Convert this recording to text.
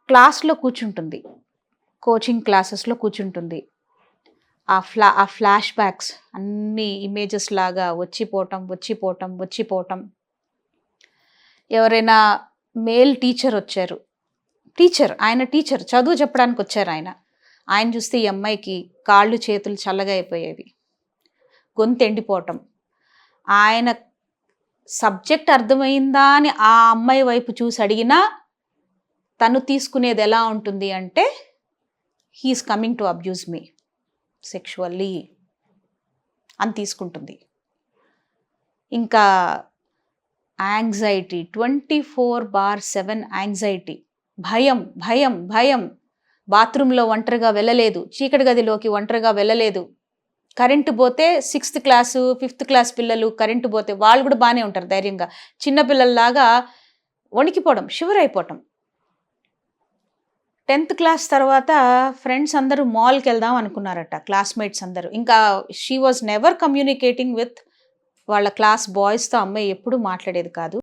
క్లాస్లో కూర్చుంటుంది, కోచింగ్ క్లాసెస్లో కూర్చుంటుంది. ఆ ఫ్లాష్ బ్యాక్స్ అన్ని ఇమేజెస్ లాగా వచ్చిపోవటం. ఎవరైనా మేల్ టీచర్ వచ్చారు, ఆయన టీచర్ చదువు చెప్పడానికి వచ్చారు. ఆయన చూస్తే ఈ అమ్మాయికి కాళ్ళు చేతులు చల్లగా అయిపోయేవి, గొంతు ఎండిపోవటం. ఆయన సబ్జెక్ట్ అర్థమైందా అని ఆ అమ్మాయి వైపు చూసి అడిగినా తను తీసుకునేది ఎలా ఉంటుంది అంటే, he's coming to abuse me sexually అని తీసుకుంటుంది. ఇంకా యాంగ్జైటీ, 24/7 యాంగ్జైటీ, భయం. బాత్రూంలో ఒంటరిగా వెళ్ళలేదు, చీకటి గదిలోకి ఒంటరిగా వెళ్ళలేదు. కరెంటు పోతే 6th క్లాసు 5th క్లాస్ పిల్లలు కరెంటు పోతే వాళ్ళు కూడా బాగానే ఉంటారు ధైర్యంగా. చిన్నపిల్లల్లాగా వణికిపోవడం, షివర్ అయిపోవటం. 10th క్లాస్ తర్వాత ఫ్రెండ్స్ అందరూ మాల్కి వెళ్దాం అనుకున్నారట, క్లాస్మేట్స్ అందరూ. ఇంకా she was never communicating with వాళ్ళ క్లాస్ బాయ్స్తో. అమ్మాయి ఎప్పుడూ మాట్లాడేది కాదు.